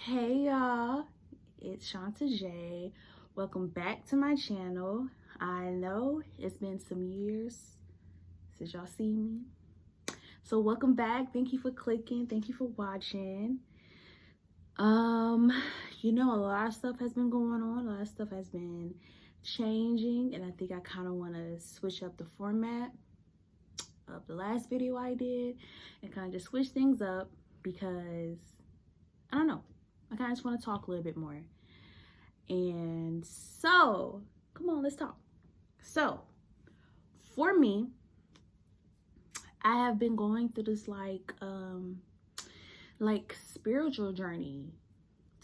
Hey y'all, it's Shanta J. Welcome back to my channel. I know it's been some years since y'all seen me. So welcome back. Thank you for clicking. Thank you for watching. A lot of stuff has been going on. A lot of stuff has been changing, and I think I kind of want to switch up the format of the last video I did and kind of just switch things up because I don't know. I kind of just want to talk a little bit more. And so, come on, let's talk. So, for me, I have been going through this like spiritual journey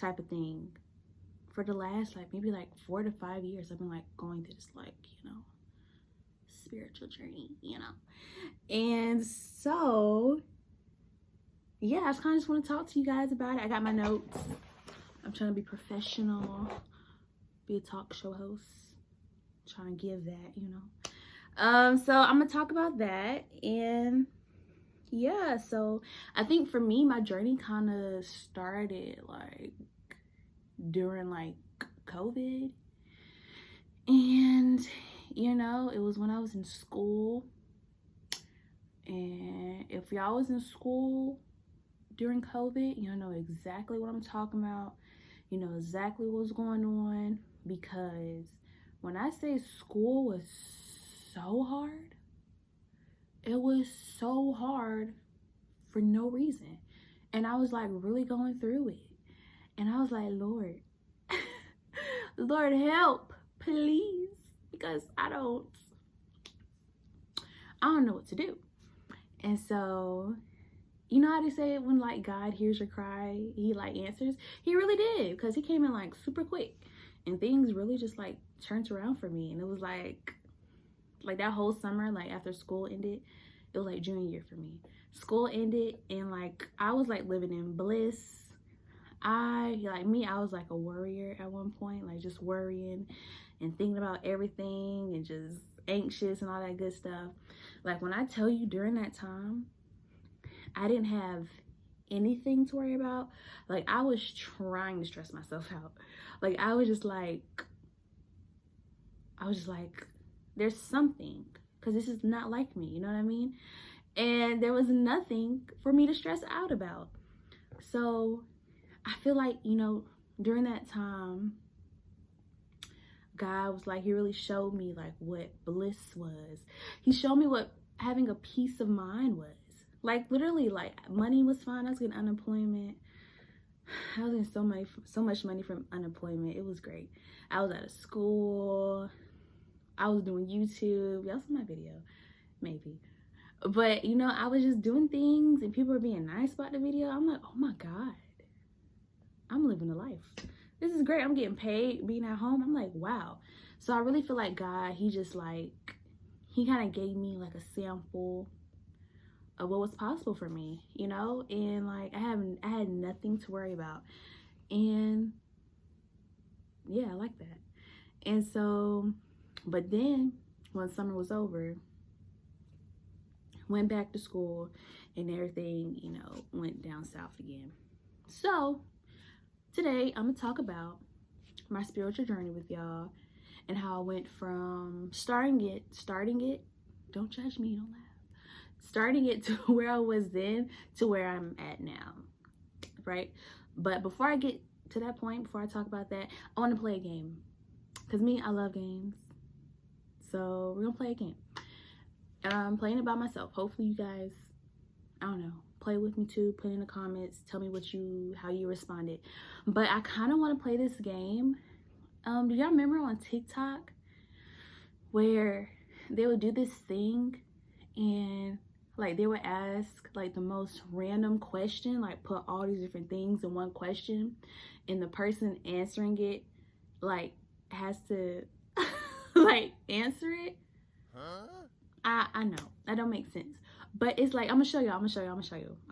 type of thing for the last maybe 4 to 5 years. I've been going through this spiritual journey, And so, yeah, I just kind of just want to talk to you guys about it. I got my notes. I'm trying to be professional, be a talk show host, trying to give that, So I'm gonna talk about that. And yeah, so I think for me, my journey kind of started during COVID. And it was when I was in school. And if y'all was in school during COVID, you know exactly what I'm talking about. You know exactly what's going on, because when I say school was so hard, it was so hard for no reason. And I was really going through it. And I was like, Lord, Lord help, please, because I don't know what to do. And so, you know how they say when God hears your cry, he answers? He really did, because he came in super quick, and things really just turned around for me. And it was like that whole summer, after school ended, it was junior year for me. School ended, and I was living in bliss. I was a worrier at one point, just worrying and thinking about everything and just anxious and all that good stuff. When I tell you, during that time, I didn't have anything to worry about. I was trying to stress myself out. I was just there's something, because this is not like me, you know what I mean? And there was nothing for me to stress out about. So I feel during that time, God was he really showed me what bliss was. He showed me what having a peace of mind was. Literally, money was fine. I was getting unemployment. I was getting so much money from unemployment. It was great. I was out of school. I was doing YouTube. Y'all saw my video, maybe. But I was just doing things, and people were being nice about the video. I'm like, oh my God, I'm living a life. This is great. I'm getting paid, being at home. I'm like, wow. So I really feel God, he just he kind of gave me a sample of what was possible for me, and I had nothing to worry about. And yeah, I like that. And so, but then when summer was over, went back to school, and everything went down south again. So today I'm gonna talk about my spiritual journey with y'all, and how I went from starting it, don't judge me, don't laugh, starting it to where I was then to where I'm at now, right? But before I get to that point, before I talk about that, I want to play a game, because I love games. So we're gonna play a game, and I'm playing it by myself. Hopefully you guys, I don't know, play with me too. Put in the comments, tell me how you responded. But I kind of want to play this game. Do y'all remember on TikTok where they would do this thing, and they would ask the most random question, put all these different things in one question, and the person answering it has to answer it? Huh? I know that don't make sense, but it's I'm gonna show you.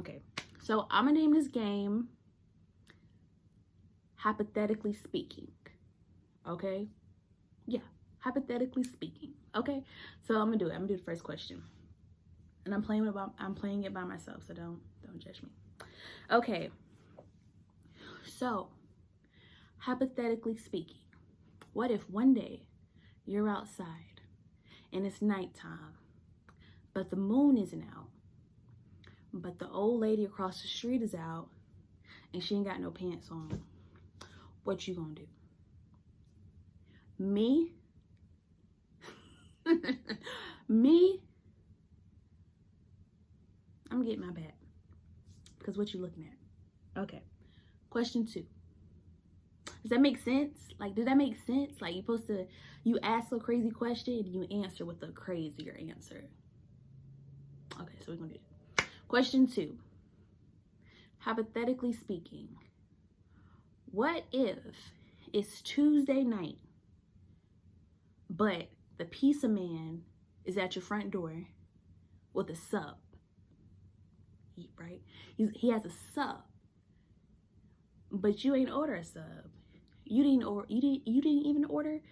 Okay, so I'm gonna name this game Hypothetically Speaking. Okay, yeah, hypothetically speaking. Okay, so I'm gonna do it. I'm gonna do the first question, and I'm playing it by myself, so don't judge me. Okay, So, hypothetically speaking, what if one day you're outside and it's nighttime, but the moon isn't out, but the old lady across the street is out and she ain't got no pants on? What you gonna do? Me? Me? I'm getting my bag. Because what you looking at? Okay. Question 2. Does that make sense? Like, did that make sense? Like, you ask a crazy question and you answer with a crazier answer. Okay, so we're gonna do that. Question 2. Hypothetically speaking, what if it's Tuesday night, but the pizza man is at your front door with a sub, right? He has a sub, but you ain't order a sub. You didn't even order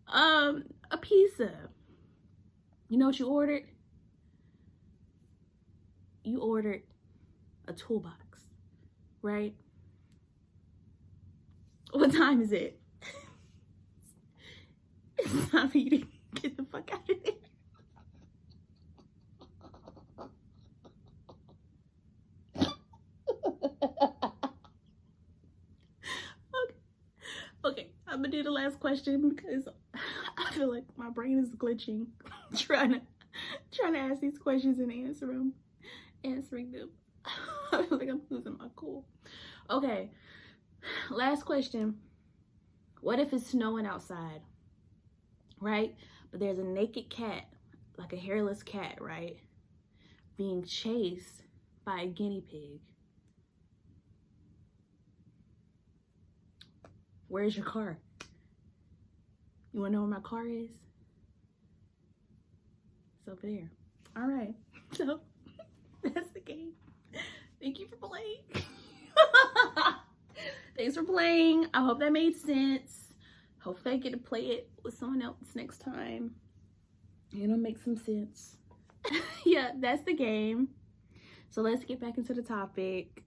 a pizza. You know what you ordered? You ordered a toolbox, right? What time is it? It's time for you to get the fuck out of there. Okay, I'm gonna do the last question because I feel like my brain is glitching trying to ask these questions and answering them. I feel like I'm losing my cool. Okay, last question. What if it's snowing outside, right? But there's a naked cat, like a hairless cat, right? Being chased by a guinea pig. Where's your car? You wanna know where my car is? It's over there. All right, so that's the game. Thank you for playing. Thanks for playing. I hope that made sense. Hopefully I get to play it with someone else next time. It'll make some sense. Yeah, that's the game. So let's get back into the topic.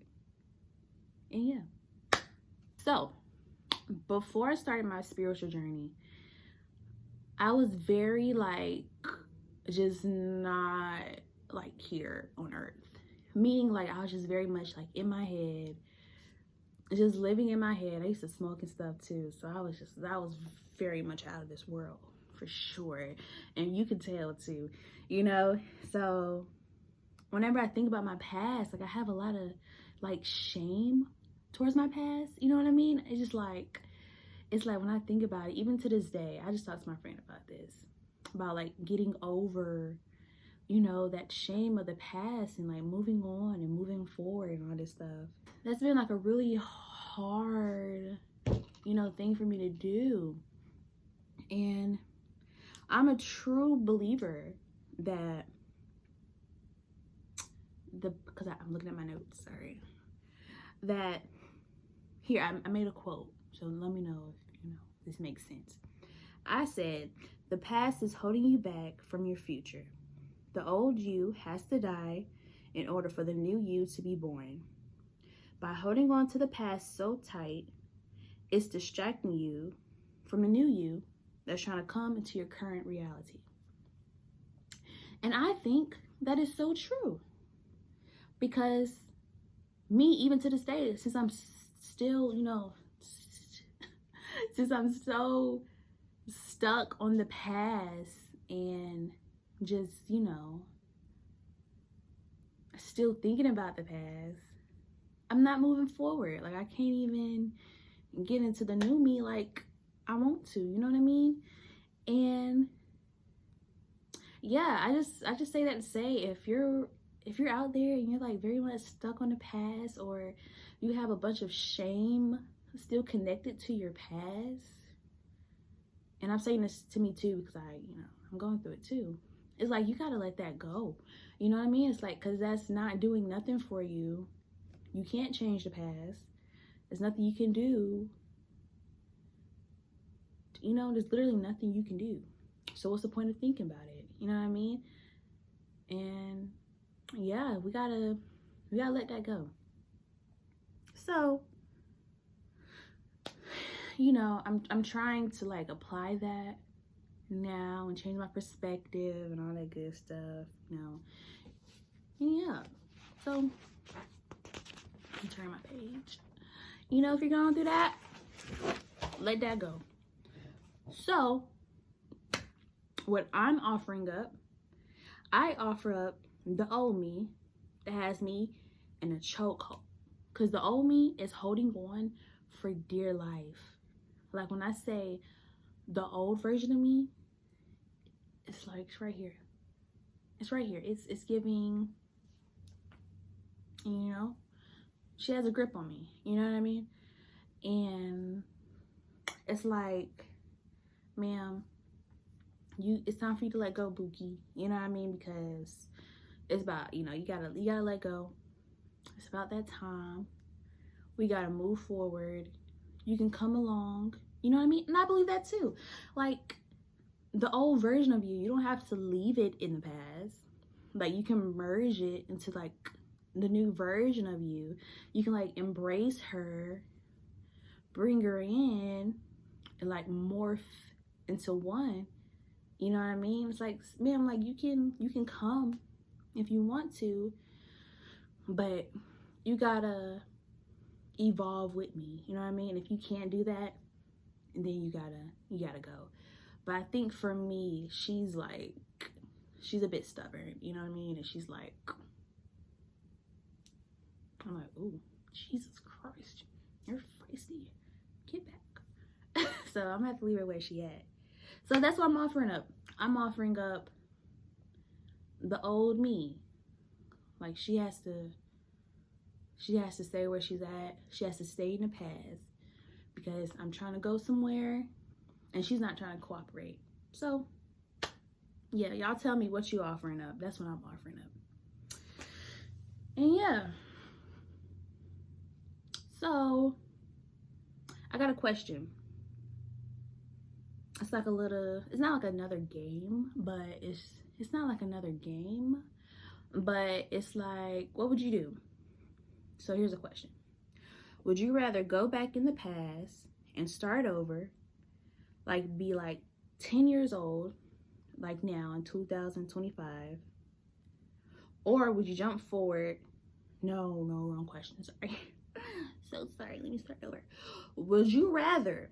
And yeah. So, before I started my spiritual journey, I was very just not here on earth. Meaning I was just very much in my head, just living in my head. I used to smoke and stuff too. So I was very much out of this world for sure. And you can tell too, So whenever I think about my past, I have a lot of shame towards my past. You know what I mean? It's just it's when I think about it, even to this day, I just talked to my friend about this, about getting over, that shame of the past and moving on and moving forward and all this stuff. That's been a really hard, thing for me to do. And I'm a true believer that because I'm looking at my notes, sorry. That here, I made a quote, so let me know if this makes sense. I said, the past is holding you back from your future. The old you has to die in order for the new you to be born. By holding on to the past so tight, it's distracting you from the new you that's trying to come into your current reality. And I think that is so true. Because me, even to this day, since I'm still, since I'm so stuck on the past and just, still thinking about the past, I'm not moving forward. I can't even get into the new me like I want to, you know what I mean? And yeah, I just say that to say, if you're out there and you're very much stuck on the past, or you have a bunch of shame still connected to your past, and I'm saying this to me too because I'm going through it too. It's you gotta let that go. You know what I mean? It's because that's not doing nothing for you. You can't change the past. There's nothing you can do. There's literally nothing you can do. So what's the point of thinking about it? You know what I mean? And yeah, we gotta let that go. So, you know, I'm trying to like apply that now and change my perspective and all that good stuff, you know. And yeah. So let me turn my page. You know, if you're going through that, let that go. So what I'm offering up, I offer up the old me that has me in a chokehold. Because the old me is holding on for dear life. Like when I say the old version of me, it's like it's right here. It's right here. It's giving, you know, she has a grip on me. You know what I mean? And it's like, ma'am, it's time for you to let go, Bookie. You know what I mean? Because it's about, you know, you gotta let go. It's about that time. We gotta move forward. You can come along. You know what I mean? And I believe that too. Like the old version of you, you don't have to leave it in the past. Like you can merge it into like the new version of you. You can like embrace her, bring her in, and like morph into one. You know what I mean? It's like, man, like you can come if you want to, but you gotta evolve with me. You know what I mean? If you can't do that, then you gotta go. But I think for me, she's a bit stubborn, you know what I mean? And she's like, I'm like, ooh, Jesus Christ, you're feisty. Get back. So I'm gonna have to leave her where she at. So that's what I'm offering up. I'm offering up the old me. Like she has to stay where she's at. She has to stay in the past because I'm trying to go somewhere and she's not trying to cooperate. So yeah, y'all tell me what you offering up. That's what I'm offering up. And yeah. So I got a question. It's like it's not like another game, but it's not like another game, but it's like, what would you do? So here's a question. Would you rather go back in the past and start over, like be like 10 years old, like now in 2025? Or would you jump forward? No, wrong question, sorry. So sorry, let me start over. Would you rather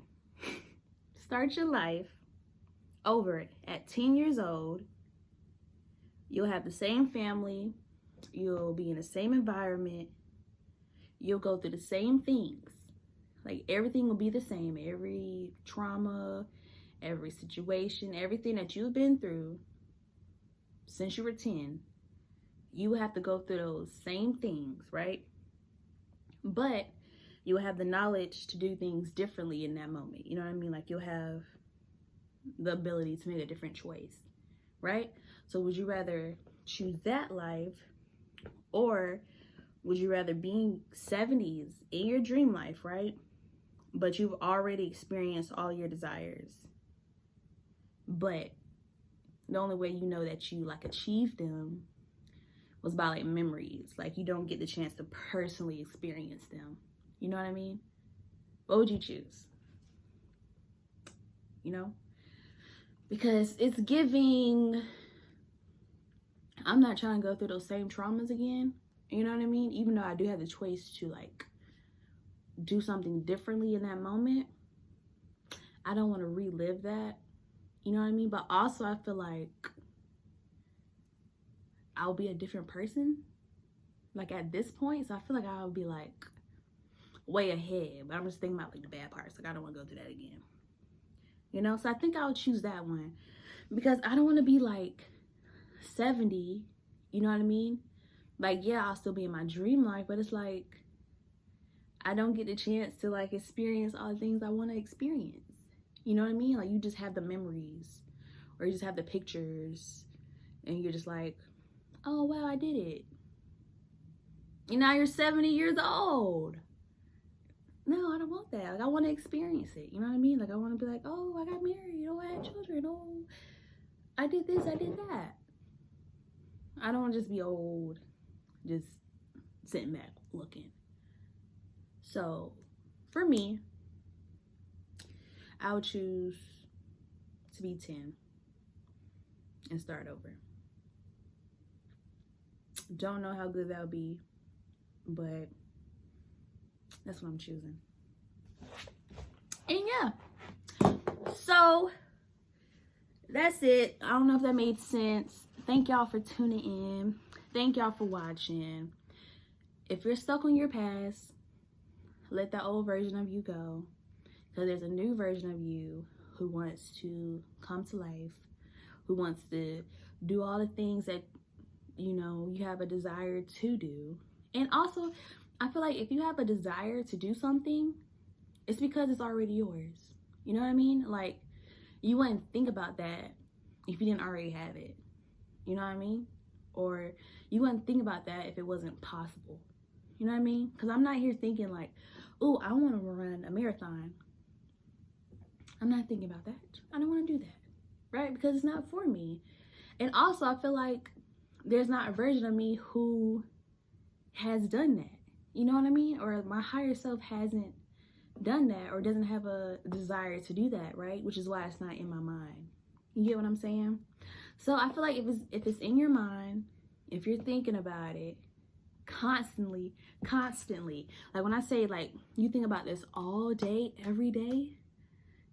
start your life over at 10 years old? You'll have the same family, you'll be in the same environment, you'll go through the same things. Like everything will be the same. Every trauma, every situation, everything that you've been through since you were 10, you have to go through those same things, right? But you'll have the knowledge to do things differently in that moment. You know what I mean? Like you'll have the ability to make a different choice, right? So would you rather choose that life, or would you rather be 70s in your dream life, right? But you've already experienced all your desires, but the only way you know that you like achieved them was by like memories. Like you don't get the chance to personally experience them. You know what I mean? What would you choose? You know? Because it's giving, I'm not trying to go through those same traumas again. You know what I mean? Even though I do have the choice to like do something differently in that moment, I don't want to relive that. You know what I mean? But also I feel like I'll be a different person like at this point. So I feel like I'll be like way ahead, but I'm just thinking about like the bad parts. Like I don't want to go through that again, you know? So I think I'll choose that one because I don't want to be like 70, you know what I mean? Like, yeah, I'll still be in my dream life, but it's like I don't get the chance to like experience all the things I want to experience. You know what I mean? Like you just have the memories or you just have the pictures and you're just like, oh wow, I did it. And now you're 70 years old. No, I don't want that. Like I want to experience it. You know what I mean? Like I want to be like, oh, I got married. Oh, I had children. Oh, I did this, I did that. I don't want to just be old, just sitting back looking. So for me, I would choose to be 10 and start over. Don't know how good that'll be, but that's what I'm choosing. And yeah, so that's it. I don't know if that made sense. Thank y'all for tuning in. Thank y'all for watching. If you're stuck on your past, let that old version of you go, because there's a new version of you who wants to come to life, who wants to do all the things that you have a desire to do. And also, I feel like if you have a desire to do something, it's because it's already yours. You know what I mean? Like, you wouldn't think about that if you didn't already have it. You know what I mean? Or you wouldn't think about that if it wasn't possible. You know what I mean? Because I'm not here thinking like, oh, I want to run a marathon. I'm not thinking about that. I don't want to do that, right? Because it's not for me. And also, I feel like there's not a version of me who has done that. You know what I mean? Or my higher self hasn't done that or doesn't have a desire to do that, right? Which is why it's not in my mind. You get what I'm saying? So I feel like if it's in your mind, if you're thinking about it constantly, like when I say like you think about this all day, every day,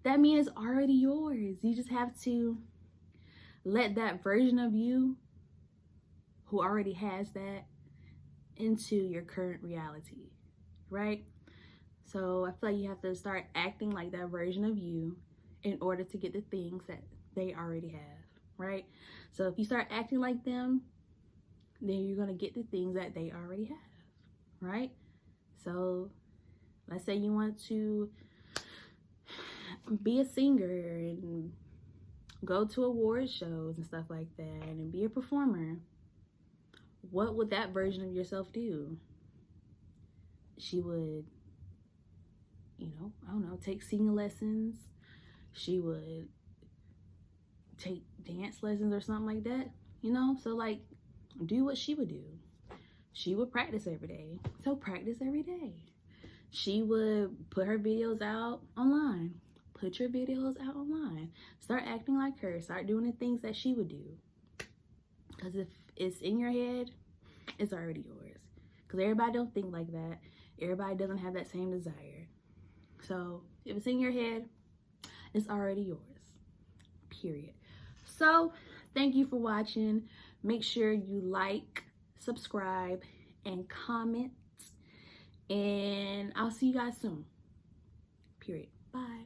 that means it's already yours. You just have to let that version of you who already has that into your current reality, right? So I feel like you have to start acting like that version of you in order to get the things that they already have, right? So if you start acting like them, then you're going to get the things that they already have, right? So let's say you want to be a singer and go to award shows and stuff like that and be a performer. What would that version of yourself do? She would, I don't know, take singing lessons. She would take dance lessons or something like that, So like, do what she would do. She would practice every day. So practice every day. She would put her videos out online. Put your videos out online. Start acting like her. Start doing the things that she would do. Because if it's in your head, it's already yours. Because everybody don't think like that. Everybody doesn't have that same desire. So if it's in your head, it's already yours. Period. So thank you for watching. Make sure you like, subscribe, and comment. And I'll see you guys soon. Period. Bye.